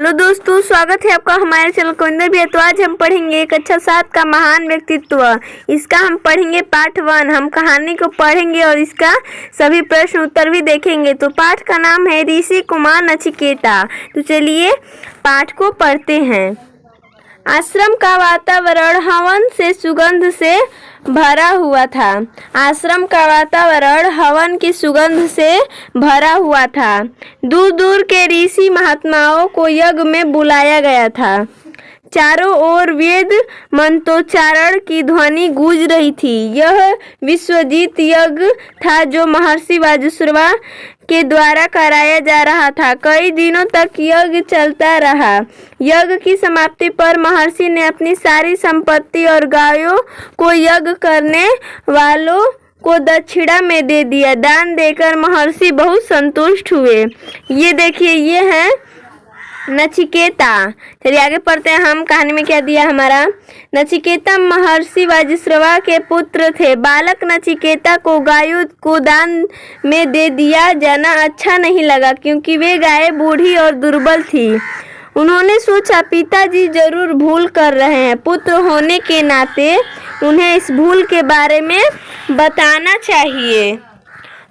Hello दोस्तों, स्वागत है आपका हमारे चैनल कोइंदर भी। तो आज हम पढ़ेंगे एक अच्छा साथ का महान व्यक्तित्व। इसका हम पढ़ेंगे पार्ट 1। हम कहानी को पढ़ेंगे और इसका सभी प्रश्न उत्तर भी देखेंगे। तो पाठ का नाम है ऋषि कुमार नचिकेता। तो चलिए पाठ को पढ़ते हैं। आश्रम का वातावरण हवन से सुगंध से भरा हुआ था। आश्रम का वातावरण हवन की सुगंध से भरा हुआ था। दूर दूर के ऋषि महात्माओं को यज्ञ में बुलाया गया था। चारों ओर वेद मंत्रोच्चारण की ध्वनि गूंज रही थी। यह विश्वजीत यज्ञ था जो महर्षि वाजुश्रवा के द्वारा कराया जा रहा था। कई दिनों तक यज्ञ चलता रहा। यज्ञ की समाप्ति पर महर्षि ने अपनी सारी संपत्ति और गायों को यज्ञ करने वालों को दक्षिणा में दे दिया। दान देकर महर्षि बहुत संतुष्ट हुए। ये देखिए, ये है नचिकेता। चलिए आगे पढ़ते हैं। हम कहानी में क्या दिया हमारा। नचिकेता महर्षि वाजुश्रवा के पुत्र थे। बालक नचिकेता को गायों को दान में दे दिया जाना अच्छा नहीं लगा, क्योंकि वे गायें बूढ़ी और दुर्बल थी। उन्होंने सोचा पिताजी जरूर भूल कर रहे हैं। पुत्र होने के नाते उन्हें इस भूल के बारे में बताना चाहिए।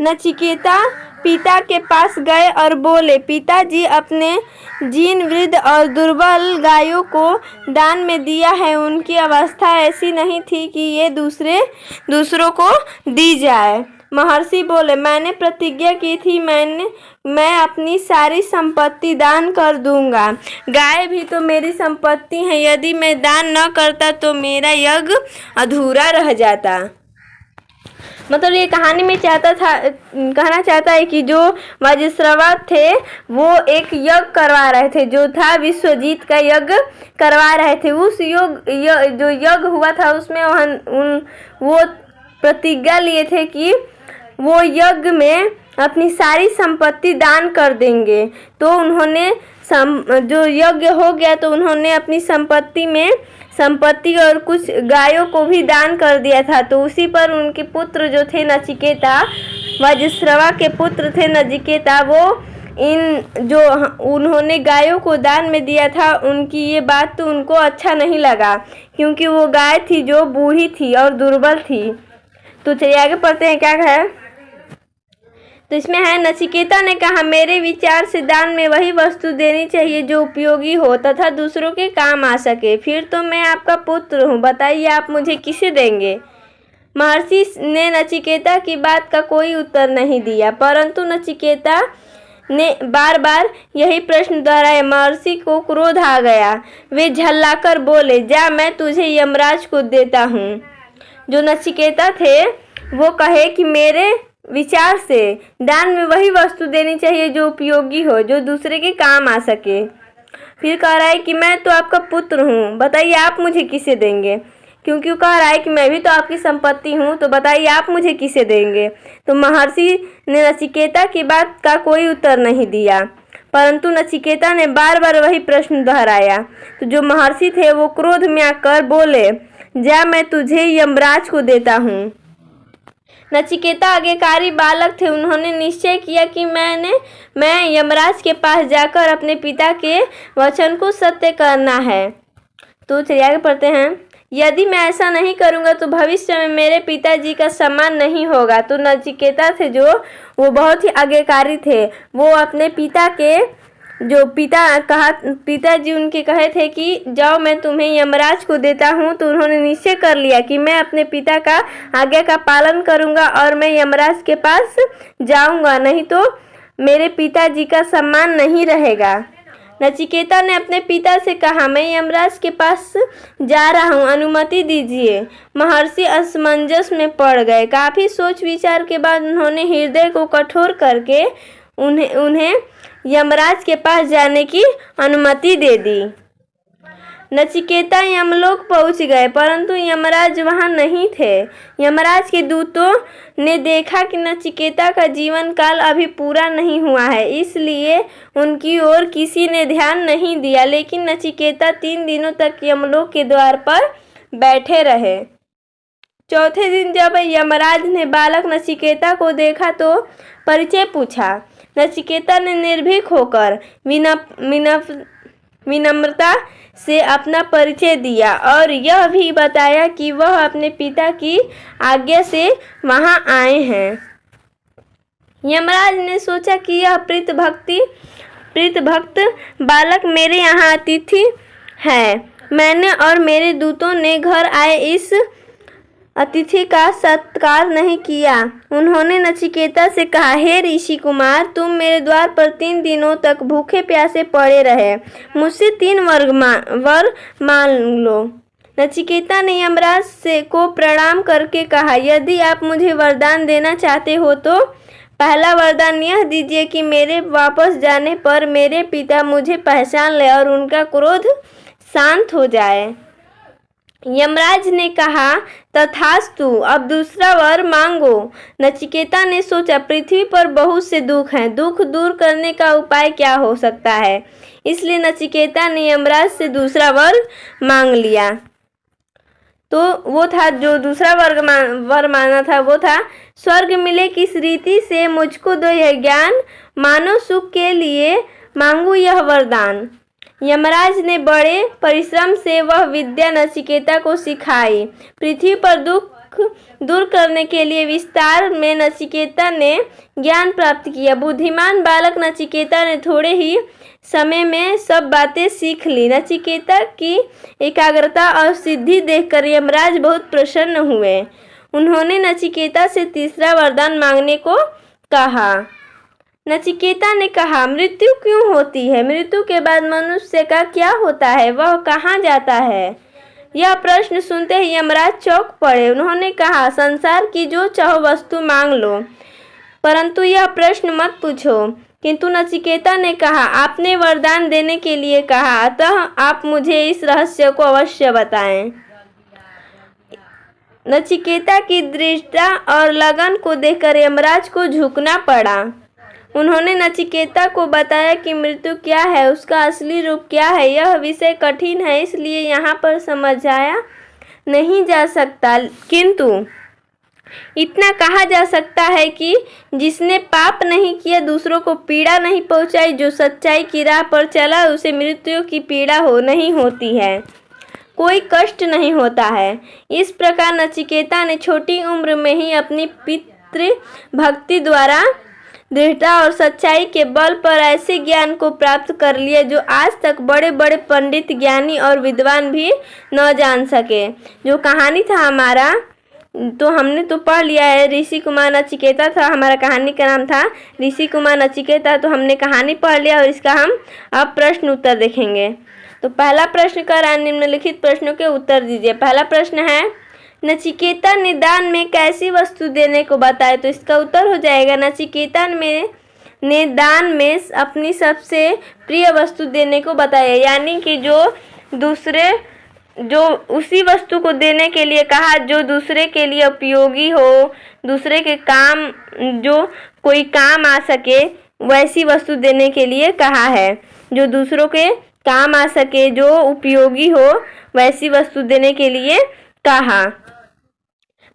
नचिकेता पिता के पास गए और बोले, पिताजी, अपने जीर्ण वृद्ध और दुर्बल गायों को दान में दिया है। उनकी अवस्था ऐसी नहीं थी कि ये दूसरों को दी जाए। महर्षि बोले, मैंने प्रतिज्ञा की थी, मैं अपनी सारी संपत्ति दान कर दूंगा। गाय भी तो मेरी संपत्ति है। यदि मैं दान न करता तो मेरा यज्ञ अधूरा रह जाता। मतलब ये कहानी में कहना चाहता है कि जो वाजुश्रवा थे वो एक यज्ञ करवा रहे थे, जो था विश्वजीत का यज्ञ करवा रहे थे। उस जो यज्ञ हुआ था उसमें वो प्रतिज्ञा लिए थे कि वो यज्ञ में अपनी सारी संपत्ति दान कर देंगे। तो उन्होंने जो यज्ञ हो गया तो उन्होंने अपनी संपत्ति और कुछ गायों को भी दान कर दिया था। तो उसी पर उनके पुत्र जो थे नचिकेता, वाजुश्रवा के पुत्र थे नचिकेता, जो उन्होंने गायों को दान में दिया था, उनकी ये बात तो उनको अच्छा नहीं लगा, क्योंकि वो गाय थी जो बूढ़ी थी और दुर्बल थी। तो चलिए आगे पढ़ते हैं क्या है। तो इसमें है, नचिकेता ने कहा, मेरे विचार से दान में वही वस्तु देनी चाहिए जो उपयोगी हो तथा दूसरों के काम आ सके। फिर तो मैं आपका पुत्र हूँ, बताइए आप मुझे किसे देंगे। महर्षि ने नचिकेता की बात का कोई उत्तर नहीं दिया, परंतु नचिकेता ने बार बार यही प्रश्न दोहराया। महर्षि को क्रोध आ गया। वे झल्लाकर बोले, जा, मैं तुझे यमराज को देता हूँ। जो नचिकेता थे वो कहे कि मेरे विचार से दान में वही वस्तु देनी चाहिए जो उपयोगी हो, जो दूसरे के काम आ सके। फिर कह रहा है कि मैं तो आपका पुत्र हूँ, बताइए आप मुझे किसे देंगे। क्योंकि वो कह रहा है कि मैं भी तो आपकी संपत्ति हूँ, तो बताइए आप मुझे किसे देंगे। तो महर्षि ने नचिकेता की बात का कोई उत्तर नहीं दिया, परंतु नचिकेता ने बार बार वही प्रश्न दोहराया। तो जो महर्षि थे वो क्रोध में आकर बोले, जा, मैं तुझे यमराज को देता हूँ। नचिकेता आज्ञाकारी बालक थे। उन्होंने निश्चय किया कि मैं यमराज के पास जाकर अपने पिता के वचन को सत्य करना है। तो चलिए आगे पढ़ते हैं। यदि मैं ऐसा नहीं करूंगा तो भविष्य में मेरे पिताजी का सम्मान नहीं होगा। तो नचिकेता थे जो वो बहुत ही आज्ञाकारी थे। वो अपने पिताजी उनके कहे थे कि जाओ, मैं तुम्हें यमराज को देता हूँ। तो उन्होंने निश्चय कर लिया कि मैं अपने पिता का आज्ञा का पालन करूँगा और मैं यमराज के पास जाऊँगा, नहीं तो मेरे पिताजी का सम्मान नहीं रहेगा। नचिकेता ने अपने पिता से कहा, मैं यमराज के पास जा रहा हूँ, अनुमति दीजिए। महर्षि असमंजस में पड़ गए। काफ़ी सोच विचार के बाद उन्होंने हृदय को कठोर करके उन्हें यमराज के पास जाने की अनुमति दे दी। नचिकेता यमलोक पहुंच गए, परंतु यमराज वहां नहीं थे। यमराज के दूतों ने देखा कि नचिकेता का जीवन काल अभी पूरा नहीं हुआ है, इसलिए उनकी ओर किसी ने ध्यान नहीं दिया। लेकिन नचिकेता 3 दिनों तक यमलोक के द्वार पर बैठे रहे। चौथे दिन जब यमराज ने बालक नचिकेता को देखा तो परिचय पूछा। नचिकेता ने निर्भीक होकर विनम्रता से अपना परिचय दिया और यह भी बताया कि वह अपने पिता की आज्ञा से वहां आए हैं। यमराज ने सोचा कि यह प्रीत भक्त बालक मेरे यहाँ अतिथि है। मैंने और मेरे दूतों ने घर आए इस अतिथि का सत्कार नहीं किया। उन्होंने नचिकेता से कहा, हे ऋषि कुमार, तुम मेरे द्वार पर 3 दिनों तक भूखे प्यासे पड़े रहे। मुझसे 3 वर मांग लो। नचिकेता ने यमराज से को प्रणाम करके कहा, यदि आप मुझे वरदान देना चाहते हो तो पहला वरदान यह दीजिए कि मेरे वापस जाने पर मेरे पिता मुझे पहचान ले और उनका क्रोध शांत हो जाए। यमराज ने कहा, तथास्तु, अब दूसरा वर मांगो। नचिकेता ने सोचा, पृथ्वी पर बहुत से दुख हैं, दुख दूर करने का उपाय क्या हो सकता है। इसलिए नचिकेता ने यमराज से दूसरा वर मांग लिया। तो वो था जो दूसरा वर मांगा था वो था, स्वर्ग मिले किस रीति से मुझको दो यह ज्ञान, मानव सुख के लिए मांगू यह वरदान। यमराज ने बड़े परिश्रम से वह विद्या नचिकेता को सिखाई। पृथ्वी पर दुख दूर करने के लिए विस्तार में नचिकेता ने ज्ञान प्राप्त किया। बुद्धिमान बालक नचिकेता ने थोड़े ही समय में सब बातें सीख ली। नचिकेता की एकाग्रता और सिद्धि देखकर यमराज बहुत प्रसन्न हुए। उन्होंने नचिकेता से तीसरा वरदान मांगने को कहा। नचिकेता ने कहा, मृत्यु क्यों होती है? मृत्यु के बाद मनुष्य का क्या होता है? वह कहाँ जाता है? यह प्रश्न सुनते ही यमराज चौंक पड़े। उन्होंने कहा, संसार की जो चाहो वस्तु मांग लो, परंतु यह प्रश्न मत पूछो। किंतु नचिकेता ने कहा, आपने वरदान देने के लिए कहा, अतः आप मुझे इस रहस्य को अवश्य बताएं। नचिकेता की दृढ़ता और लगन को देखकर यमराज को झुकना पड़ा। उन्होंने नचिकेता को बताया कि मृत्यु क्या है, उसका असली रूप क्या है। यह विषय कठिन है, इसलिए यहाँ पर समझाया नहीं जा सकता, किंतु इतना कहा जा सकता है कि जिसने पाप नहीं किया, दूसरों को पीड़ा नहीं पहुंचाई, जो सच्चाई की राह पर चला, उसे मृत्यु की पीड़ा नहीं होती है, कोई कष्ट नहीं होता है। इस प्रकार नचिकेता ने छोटी उम्र में ही अपनी पितृ भक्ति द्वारा दृढ़ता और सच्चाई के बल पर ऐसे ज्ञान को प्राप्त कर लिया जो आज तक बड़े बड़े पंडित, ज्ञानी और विद्वान भी न जान सके। जो कहानी था हमारा, तो हमने तो पढ़ लिया है, ऋषि कुमार नचिकेता था हमारा कहानी का नाम था ऋषि कुमार नचिकेता। तो हमने कहानी पढ़ लिया और इसका हम अब प्रश्न उत्तर देखेंगे। तो पहला प्रश्न कर रहा है, निम्नलिखित प्रश्नों के उत्तर दीजिए। पहला प्रश्न है, नचिकेता ने दान में कैसी वस्तु देने को बताया? तो इसका उत्तर हो जाएगा, नचिकेता ने दान में अपनी सबसे प्रिय वस्तु देने को बताया, यानी कि जो उसी वस्तु को देने के लिए कहा जो दूसरे के लिए उपयोगी हो, दूसरे के काम, जो कोई काम आ सके, वैसी वस्तु देने के लिए कहा है। जो दूसरों के काम आ सके, जो उपयोगी हो, वैसी वस्तु देने के लिए कहा।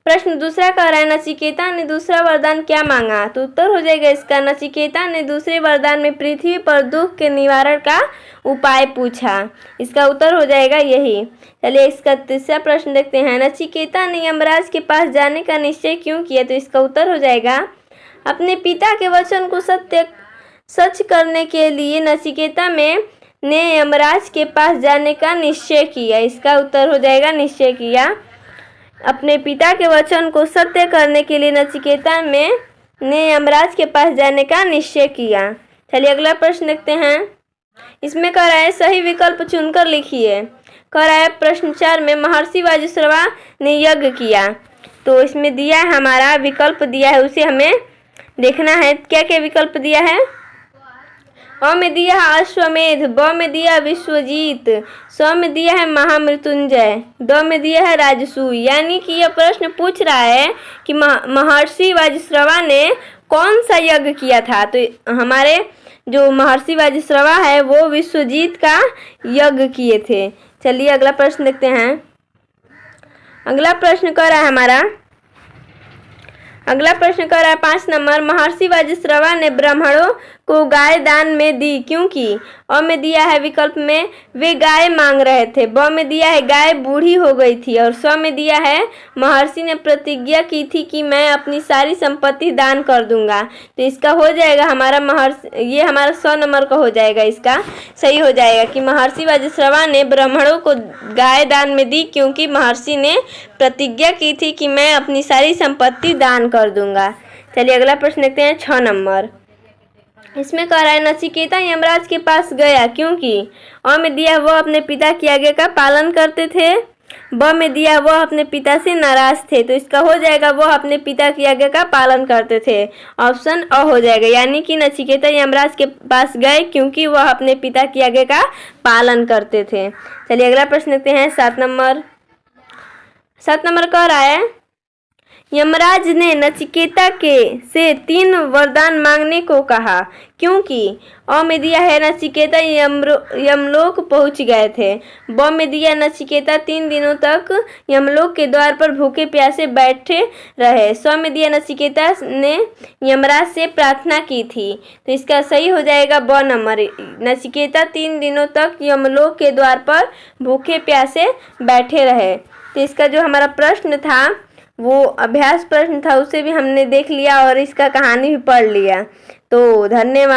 प्रश्न दूसरा कह रहा है, नचिकेता ने दूसरा वरदान क्या मांगा? तो उत्तर हो जाएगा इसका, नचिकेता ने दूसरे वरदान में पृथ्वी पर दुख के निवारण का उपाय पूछा। इसका उत्तर हो जाएगा यही। चलिए इसका तीसरा प्रश्न देखते हैं, नचिकेता ने यमराज के पास जाने का निश्चय क्यों किया? तो इसका उत्तर हो जाएगा, अपने पिता के वचन को सच करने के लिए नचिकेता ने यमराज के पास जाने का निश्चय किया। इसका उत्तर हो जाएगा निश्चय किया। अपने पिता के वचन को सत्य करने के लिए नचिकेता ने यमराज के पास जाने का निश्चय किया। चलिए अगला प्रश्न देखते हैं। इसमें कह रहा है, सही विकल्प चुनकर लिखिए। कह रहा है प्रश्न 4 में, महर्षि वाजुश्रवा ने यज्ञ किया। तो इसमें दिया है हमारा विकल्प दिया है, उसे हमें देखना है। क्या क्या विकल्प दिया है? अ में दिया है अश्वमेध, ब में दिया है विश्वजीत, स में दिया है महामृत्युंजय, द में दिया है राजसूय। यानी कि यह प्रश्न पूछ रहा है कि महर्षि वाजुश्रवा ने कौन सा यज्ञ किया था। तो हमारे जो महर्षि वाजुश्रवा है वो विश्वजीत का यज्ञ किए थे। चलिए अगला प्रश्न देखते हैं। अगला प्रश्न कह रहा है हमारा, अगला प्रश्न कह रहा है 5 नंबर, महर्षि वाजुश्रवा ने ब्राह्मणों को गाय दान में दी क्योंकि अ में दिया है विकल्प में वे गाय मांग रहे थे, ब में दिया है गाय बूढ़ी हो गई थी और स में दिया है महर्षि ने प्रतिज्ञा की थी कि मैं अपनी सारी संपत्ति दान कर दूंगा। तो इसका हो जाएगा हमारा ये हमारा 100 नंबर का हो जाएगा। इसका सही हो जाएगा कि महर्षि वज्रश्रवा ने ब्राह्मणों को गाय दान में दी क्योंकि महर्षि ने प्रतिज्ञा की थी कि मैं अपनी सारी संपत्ति दान कर दूंगा। चलिए अगला प्रश्न देखते हैं 6 नंबर। इसमें कह रहा है नचिकेता यमराज के पास गया क्योंकि अ में दिया वह अपने पिता की आज्ञा का पालन करते थे, ब में दिया वह अपने पिता से नाराज थे। तो इसका हो जाएगा वह अपने पिता की आज्ञा का पालन करते थे। ऑप्शन अ हो जाएगा, यानी कि नचिकेता यमराज के पास गए क्योंकि वह अपने पिता की आज्ञा का पालन करते थे। चलिए अगला प्रश्न देखते हैं 7 नंबर। 7 नंबर कह रहा है यमराज ने नचिकेता से 3 वरदान मांगने को कहा क्योंकि अ में दिया है नचिकेता यमलोक पहुंच गए थे, ब में दिया नचिकेता 3 दिनों तक यमलोक के द्वार पर भूखे प्यासे बैठे रहे, स में दिया नचिकेता ने यमराज से प्रार्थना की थी। तो इसका सही हो जाएगा ब नंबर, नचिकेता 3 दिनों तक यमलोक के द्वार पर भूखे प्यासे बैठे रहे। तो इसका जो हमारा प्रश्न था वो अभ्यास प्रश्न था, उसे भी हमने देख लिया और इसका कहानी भी पढ़ लिया। तो धन्यवाद।